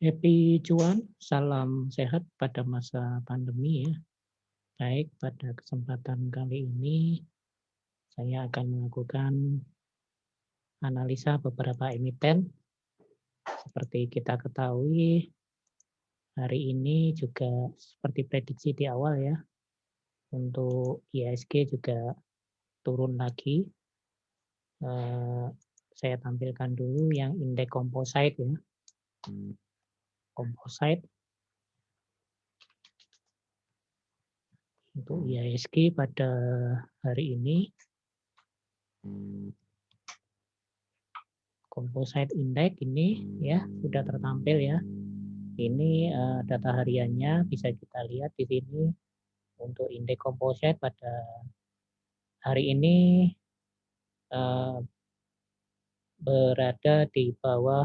Happy cuan, salam sehat pada masa pandemi ya. Baik, pada kesempatan kali ini saya akan melakukan analisa beberapa emiten. Seperti kita ketahui, hari ini juga seperti prediksi di awal ya, untuk IHSG juga turun lagi. Eh, saya tampilkan dulu yang indeks composite ya. Composite untuk IHSG pada hari ini composite index ini ya sudah tertampil ya. Ini data hariannya bisa kita lihat di sini untuk indeks composite pada hari ini uh, berada di bawah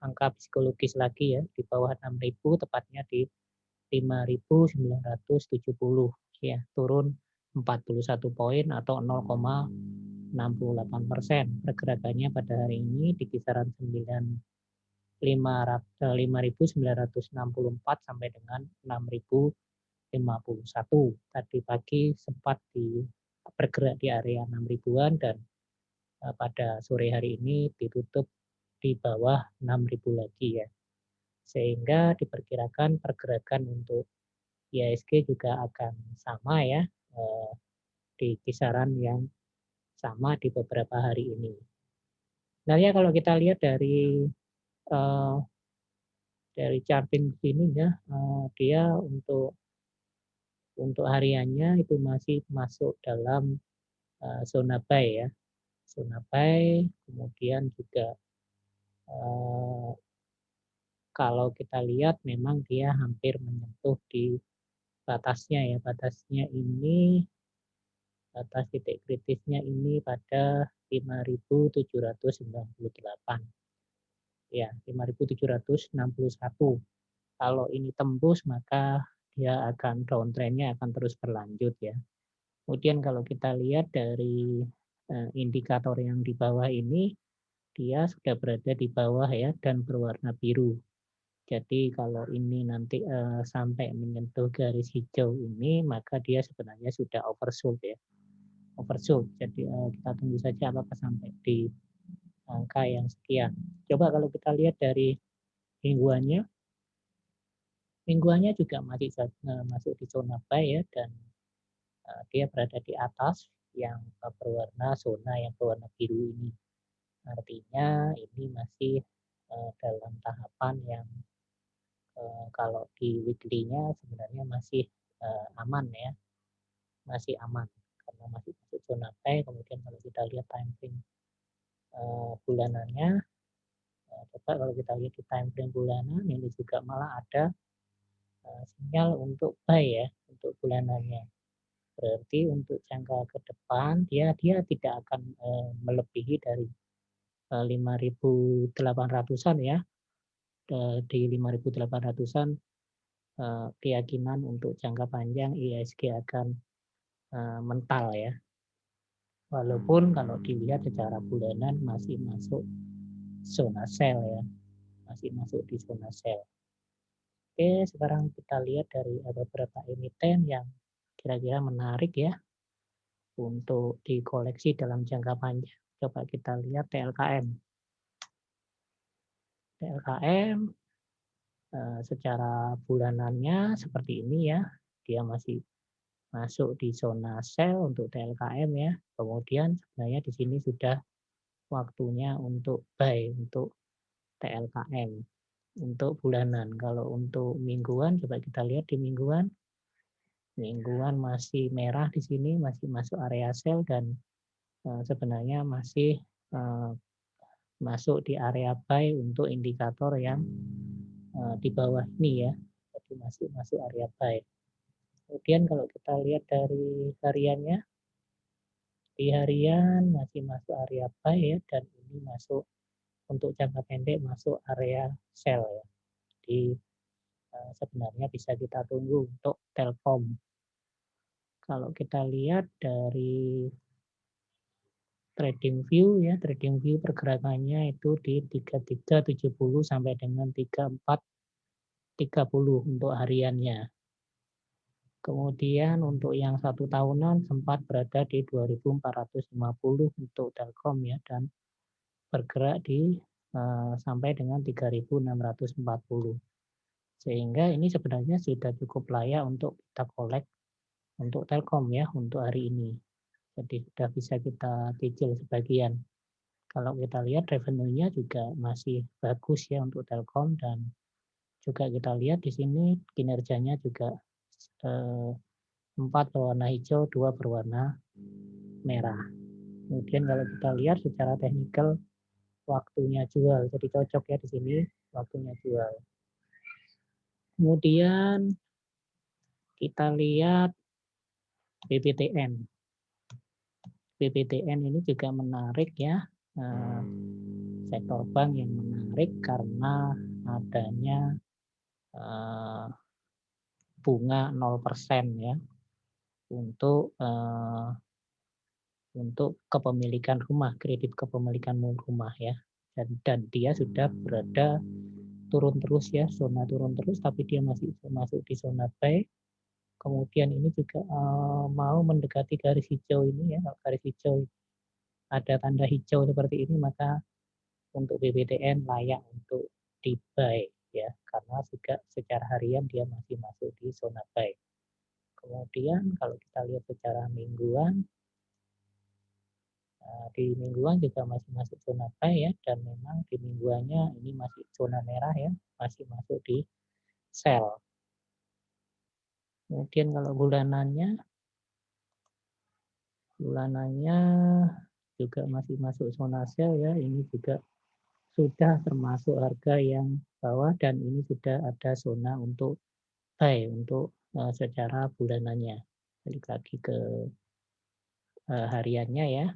angka psikologis lagi ya, di bawah 6.000 tepatnya di 5.970 ya, turun 41 poin atau 0,68%. Pergerakannya pada hari ini di kisaran 5.964 sampai dengan 6.051. Tadi pagi sempat bergerak di area 6 ribuan dan pada sore hari ini ditutup di bawah 6.000 lagi ya. Sehingga diperkirakan pergerakan untuk IHSG juga akan sama ya, di kisaran yang sama di beberapa hari ini. Nah ya kalau kita lihat uh, dari charting sini ya, dia untuk hariannya itu masih masuk dalam zona buy ya, zona buy. Kemudian juga kalau kita lihat memang dia hampir menyentuh di batasnya ya, batas titik kritisnya ini pada 5.798 ya, 5.761. Kalau ini tembus maka dia akan downtrendnya akan terus berlanjut ya. Kemudian kalau kita lihat dari indikator yang di bawah ini, dia sudah berada di bawah ya dan berwarna biru. Jadi kalau ini nanti sampai menyentuh garis hijau ini, maka dia sebenarnya sudah oversold ya. Oversold. Jadi kita tunggu saja apakah sampai di angka yang sekian. Coba kalau kita lihat dari mingguannya, mingguannya juga masih masuk di zona buy ya, dan dia berada di atas yang berwarna zona yang berwarna biru ini. Artinya ini masih dalam tahapan yang kalau di weekly-nya sebenarnya masih aman ya, masih aman karena masih masuk zona buy. Kemudian kalau kita lihat time frame bulanannya, coba kalau kita lihat di time frame bulanan ini juga malah ada sinyal untuk buy ya untuk bulanannya. Berarti untuk jangka ke depan dia tidak akan melebihi dari 5.800-an ya. Di 5.800-an keyakinan untuk jangka panjang IHSG akan mental ya. Walaupun kalau dilihat secara bulanan masih masuk zona sell ya, masih masuk di zona sell. Oke, sekarang kita lihat dari beberapa emiten yang kira-kira menarik ya untuk dikoleksi dalam jangka panjang. Coba kita lihat TLKM. TLKM secara bulanannya seperti ini ya, dia masih masuk di zona sell untuk TLKM ya. Kemudian sebenarnya di sini sudah waktunya untuk buy untuk TLKM untuk bulanan. Kalau untuk mingguan coba kita lihat di mingguan. Mingguan masih merah di sini, masih masuk area sell dan sebenarnya masih masuk di area buy untuk indikator yang di bawah ini ya. Jadi masih masuk area buy. Kemudian kalau kita lihat dari hariannya, di harian masih masuk area buy ya, dan ini masuk untuk jangka pendek masuk area sell ya. Jadi sebenarnya bisa kita tunggu untuk Telkom. Kalau kita lihat dari trading view pergerakannya itu di 3370 sampai dengan 34 30 untuk hariannya. Kemudian untuk yang 1 tahunan sempat berada di 2.450 untuk Telkom ya, dan bergerak di sampai dengan 3.640. Sehingga ini sebenarnya sudah cukup layak untuk kita collect untuk Telkom ya untuk hari ini. Jadi sudah bisa kita cicil sebagian. Kalau kita lihat revenue-nya juga masih bagus ya untuk Telkom, dan juga kita lihat di sini kinerjanya juga 4 berwarna hijau, 2 berwarna merah. Kemudian kalau kita lihat secara teknikal waktunya jual, jadi cocok ya di sini waktunya jual. Kemudian kita lihat BBTN. BBTN ini juga menarik ya, sektor bank yang menarik karena adanya bunga 0% ya untuk kepemilikan rumah, kredit kepemilikan rumah ya. Dan dia sudah berada turun terus ya, zona turun terus, tapi dia masih masuk di zona buy. Kemudian ini juga mau mendekati garis hijau ini ya. Kalau garis hijau ada tanda hijau seperti ini, maka untuk BBTN layak untuk di buy ya, karena juga secara harian dia masih masuk di zona buy. Kemudian kalau kita lihat secara mingguan, di mingguan juga masih masuk zona buy ya, dan memang di mingguannya ini masih zona merah ya, masih masuk di sell. Kemudian kalau bulanannya juga masih masuk zona sell ya, ini juga sudah termasuk harga yang bawah, dan ini sudah ada zona untuk buy untuk secara bulanannya. Balik lagi ke hariannya ya.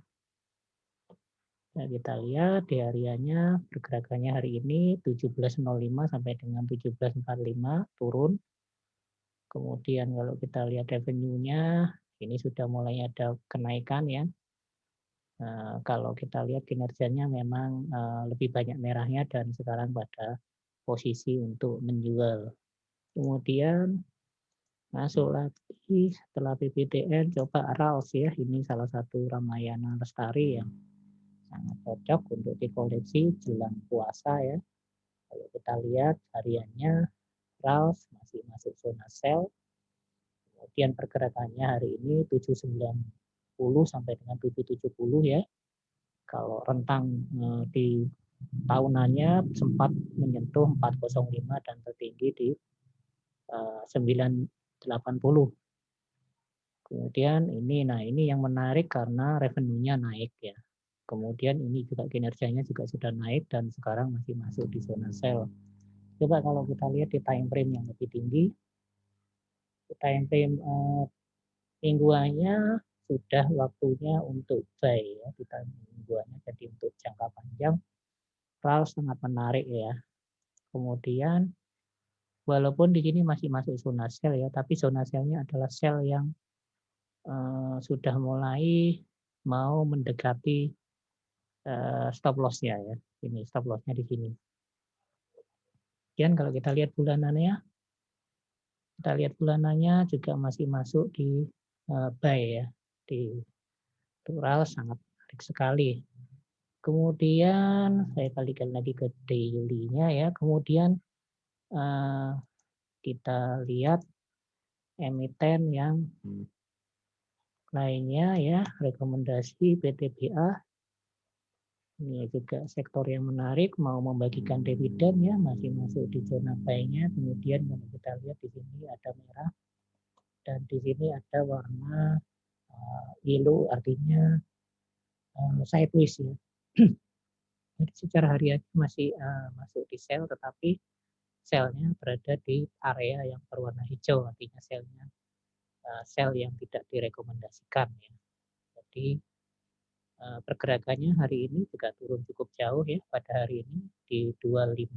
Nah, kita lihat di hariannya pergerakannya hari ini 17.05 sampai dengan 17.45 turun. Kemudian kalau kita lihat revenue-nya ini sudah mulai ada kenaikan ya. Kalau kita lihat kinerjanya memang lebih banyak merahnya dan sekarang pada posisi untuk menjual. Kemudian masuk lagi setelah BBTN, coba RALS ya. Ini salah satu Ramayana Lestari yang sangat cocok untuk dikoleksi jelang puasa ya. Kalau kita lihat hariannya, RALS masih masuk zona sell. Kemudian pergerakannya hari ini 790 sampai dengan 770 ya. Kalau rentang di tahunannya sempat menyentuh 405 dan tertinggi di 980. Kemudian ini yang menarik karena revenue-nya naik ya. Kemudian ini juga kinerjanya juga sudah naik dan sekarang masih masuk di zona sell. Coba kalau kita lihat di time frame yang lebih tinggi, di time frame mingguannya sudah waktunya untuk buy ya, di time mingguannya. Jadi untuk jangka panjang, RAL sangat menarik ya. Kemudian walaupun di sini masih masuk zona sell ya, tapi zona sell-nya adalah sell yang sudah mulai mau mendekati stop loss-nya ya. Ini stop loss-nya di sini. Kemudian kalau kita lihat bulanannya juga masih masuk di buy ya. Di rural sangat menarik sekali. Kemudian saya balikan lagi ke daily-nya ya. Kemudian kita lihat emiten yang lainnya ya, rekomendasi PTBA. Ini juga sektor yang menarik, mau membagikan dividen ya, masih masuk di zona buy-nya. Kemudian kalau kita lihat di sini ada merah dan di sini ada warna yellow, artinya sideways ya. Jadi secara harian masih masuk di sell, tetapi sell-nya berada di area yang berwarna hijau, artinya sell yang tidak direkomendasikan ya. Jadi pergerakannya hari ini juga turun cukup jauh ya, pada hari ini di 25.20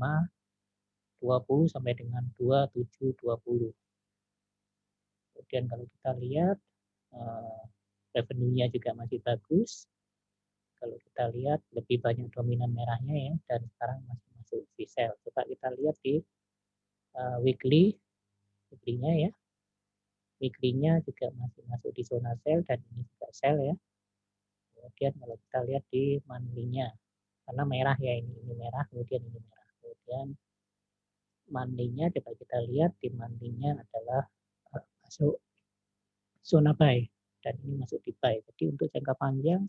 sampai dengan 27.20. Kemudian kalau kita lihat revenue-nya juga masih bagus. Kalau kita lihat lebih banyak dominan merahnya ya, dan sekarang masih masuk di sell. Coba kita lihat di weekly, weekly-nya ya. Weekly-nya juga masih masuk di zona sell dan ini juga sell ya. Kemudian kalau kita lihat di monthly-nya, karena merah ya, ini merah, kemudian ini merah. Kemudian monthly-nya coba kita lihat, di monthly-nya adalah masuk zona buy dan ini masuk di buy. Jadi untuk jangka panjang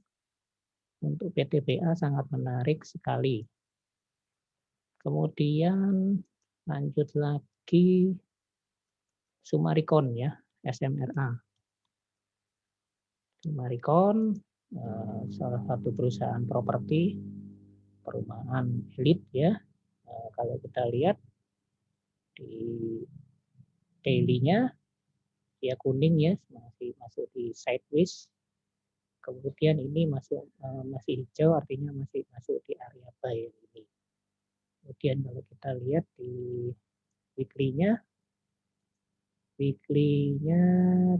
untuk PTBA sangat menarik sekali. Kemudian lanjut lagi Sumaricon ya, SMRA. Sumaricon salah satu perusahaan properti perumahan elit ya. Kalau kita lihat di daily-nya dia kuning ya, masih masuk di sideways. Kemudian ini masih hijau, artinya masih masuk di area buy ini. Kemudian kalau kita lihat di weekly-nya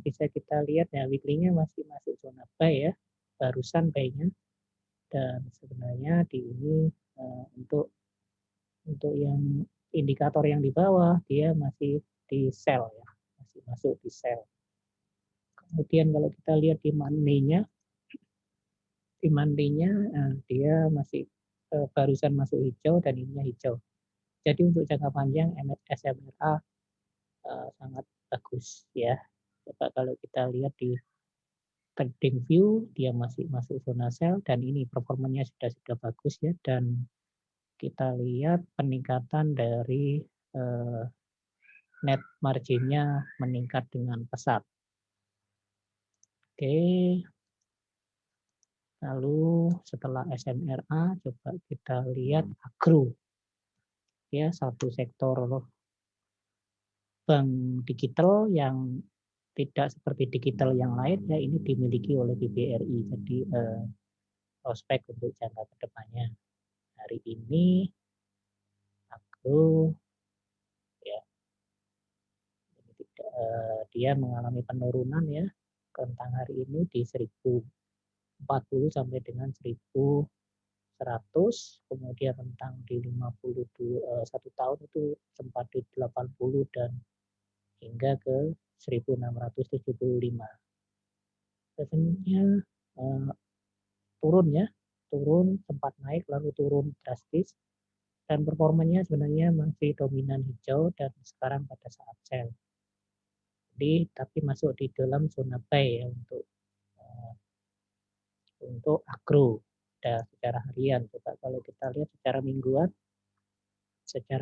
bisa kita lihat ya, weekly-nya masih masuk zona buy ya, barusan buy-nya. Dan sebenarnya di ini untuk yang indikator yang di bawah dia masih di sell ya, masih masuk di sell. Kemudian kalau kita lihat di monthly-nya dia masih barusan masuk hijau dan ininya hijau. Jadi untuk jangka panjang SMRA sangat bagus ya. Coba kalau kita lihat di trading view dia masih masuk zona sell dan ini performanya sudah bagus ya, dan kita lihat peningkatan dari net marginnya meningkat dengan pesat. Oke, lalu setelah SMRA coba kita lihat agro ya, satu sektor bank digital yang tidak seperti digital yang lain ya, ini dimiliki oleh BBRI. Jadi prospek untuk jangka kedepannya hari ini agro ya, dia mengalami penurunan ya, rentang hari ini di 1040 sampai dengan 1100, kemudian rentang di 52 1 tahun itu sempat di 80 dan hingga ke 1675. Sebenarnya turun ya, sempat naik lalu turun drastis, dan performanya sebenarnya masih dominan hijau dan sekarang pada saat sell. Jadi tapi masuk di dalam zona buy ya untuk agro dan secara harian. Coba kalau kita lihat secara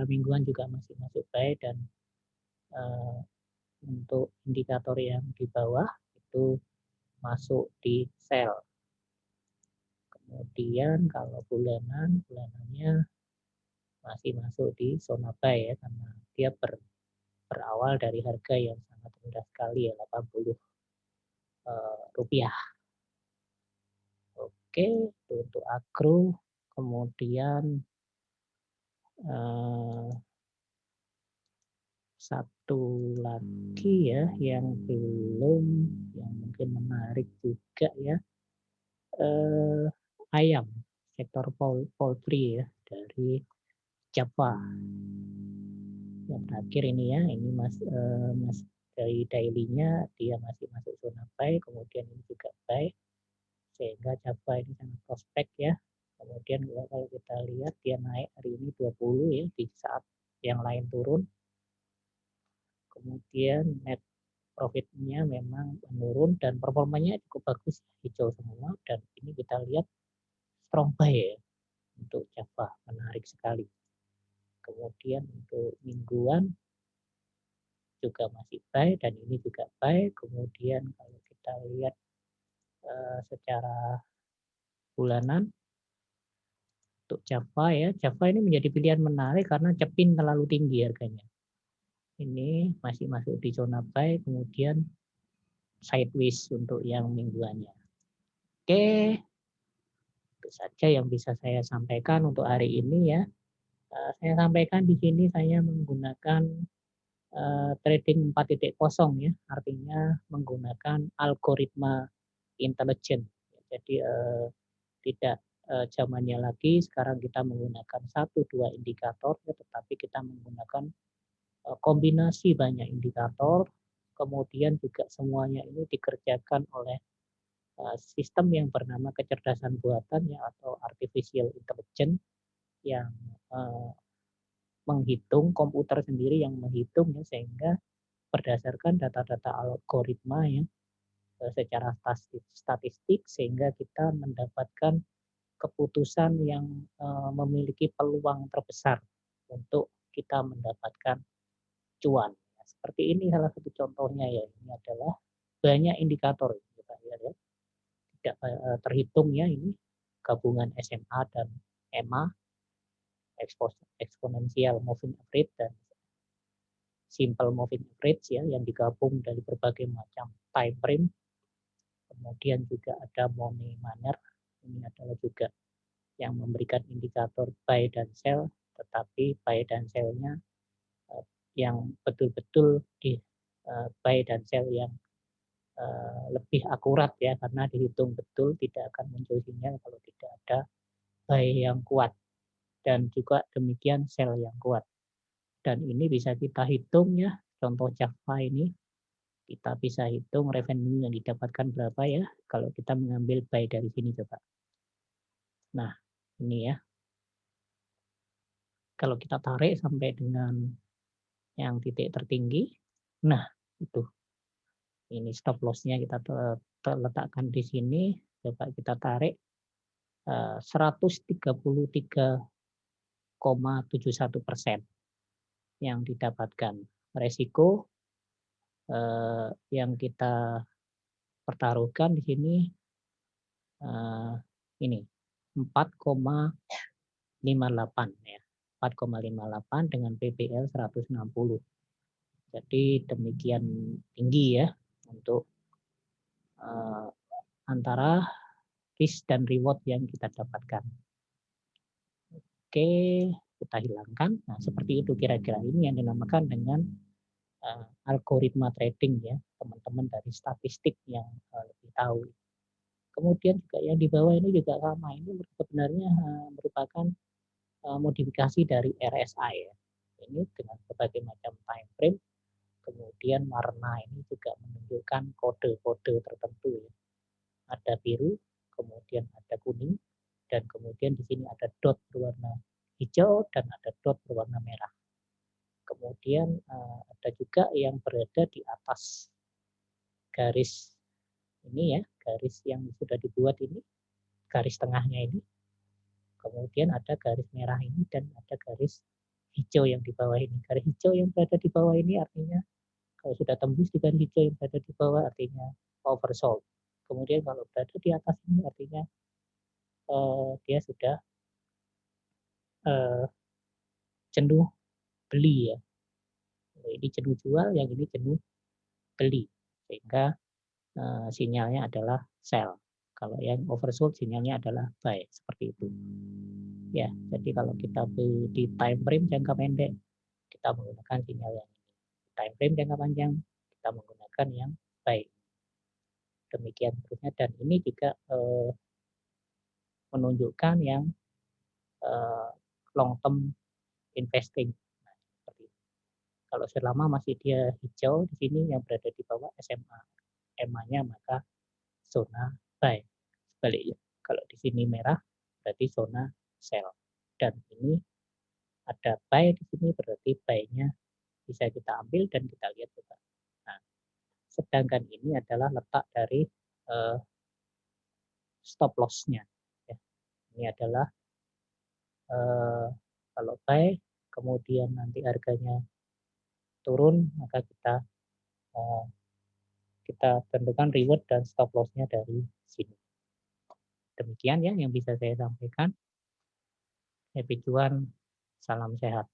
mingguan juga masih masuk buy, dan untuk indikator yang di bawah itu masuk di sell. Kemudian kalau bulanannya masih masuk di zona buy ya, karena dia berawal dari harga yang sangat rendah sekali ya, 80 rupiah. Oke, itu untuk agro. Kemudian satu lagi ya yang mungkin menarik juga ya, ayam, sektor poultry ya, dari Java. Yang terakhir ini ya, ini mas dari daily-nya dia masih masuk zona buy, kemudian ini juga buy, sehingga Java ini sangat prospek ya. Kemudian kalau kita lihat dia naik hari ini 20 ya, di saat yang lain turun. Kemudian net profitnya memang menurun dan performanya cukup bagus, hijau semua, dan ini kita lihat strong buy ya untuk Java, menarik sekali. Kemudian untuk mingguan juga masih buy dan ini juga buy. Kemudian kalau kita lihat secara bulanan untuk Java ya, Java ini menjadi pilihan menarik karena cepin terlalu tinggi harganya. Ini masih masuk di zona buy, kemudian sideways untuk yang mingguannya. Oke, itu saja yang bisa saya sampaikan untuk hari ini ya. Saya sampaikan di sini saya menggunakan trading 4.0 ya, artinya menggunakan algoritma intelijen. Jadi tidak zamannya lagi sekarang kita menggunakan 1-2 indikator ya, tetapi kita menggunakan kombinasi banyak indikator, kemudian juga semuanya ini dikerjakan oleh sistem yang bernama kecerdasan buatan ya atau artificial intelligence yang menghitung, komputer sendiri yang menghitung ya, sehingga berdasarkan data-data algoritma ya secara statistik sehingga kita mendapatkan keputusan yang memiliki peluang terbesar untuk kita mendapatkan cuan. Nah, seperti ini salah satu contohnya ya. Ini adalah banyak indikator kita lihat ya. Tidak terhitung ya ini gabungan SMA dan EMA, exponential moving average dan simple moving average ya yang digabung dari berbagai macam time frame. Kemudian juga ada money manner. Ini adalah juga yang memberikan indikator buy dan sell, tetapi buy dan sell-nya yang betul-betul di buy dan sell yang lebih akurat ya karena dihitung betul, tidak akan muncul sinyal kalau tidak ada buy yang kuat dan juga demikian sell yang kuat. Dan ini bisa kita hitung ya, contoh Java ini kita bisa hitung revenue yang didapatkan berapa ya kalau kita mengambil buy dari sini coba. Nah, ini ya. Kalau kita tarik sampai dengan yang titik tertinggi, nah itu. Ini stop loss-nya kita letakkan di sini, coba kita tarik 133,71% yang didapatkan. Resiko yang kita pertaruhkan di sini ini 4,58 ya. 4,58 dengan PBL 160. Jadi demikian tinggi ya untuk antara risk dan reward yang kita dapatkan. Oke, kita hilangkan. Nah, seperti itu kira-kira ini yang dinamakan dengan algoritma trading ya, teman-teman dari statistik yang lebih tahu. Kemudian juga yang di bawah ini juga sama, ini sebenarnya merupakan modifikasi dari RSI ya. Ini dengan berbagai macam time frame, kemudian warna ini juga menunjukkan kode-kode tertentu ya. Ada biru, kemudian ada kuning, dan kemudian di sini ada dot berwarna hijau dan ada dot berwarna merah. Kemudian ada juga yang berada di atas garis ini ya, garis yang sudah dibuat ini, garis tengahnya ini. Kemudian ada garis merah ini dan ada garis hijau yang di bawah ini. Garis hijau yang berada di bawah ini artinya kalau sudah tembus di garis hijau yang berada di bawah artinya oversold. Kemudian kalau berada di atas ini artinya dia sudah jenuh beli ya. Ini jenuh jual, yang ini jenuh beli. Sehingga sinyalnya adalah sell. Kalau yang oversold sinyalnya adalah buy, seperti itu. Ya, jadi kalau kita beli di time frame jangka pendek, kita menggunakan sinyal yang ini. Time frame jangka panjang, kita menggunakan yang buy. Demikian terusnya, dan ini juga menunjukkan yang long term investing. Nah, seperti itu. Kalau selama masih dia hijau di sini yang berada di bawah SMA, EMA-nya maka zona buy. Sebaliknya, kalau di sini merah berarti zona sell. Dan ini ada buy di sini berarti buy-nya bisa kita ambil dan kita lihat juga. Nah, sedangkan ini adalah letak dari stop loss-nya. Ya. Ini adalah kalau buy kemudian nanti harganya turun maka kita tentukan reward dan stop loss-nya dari sini. Demikian ya yang bisa saya sampaikan. Happy cuan, salam sehat.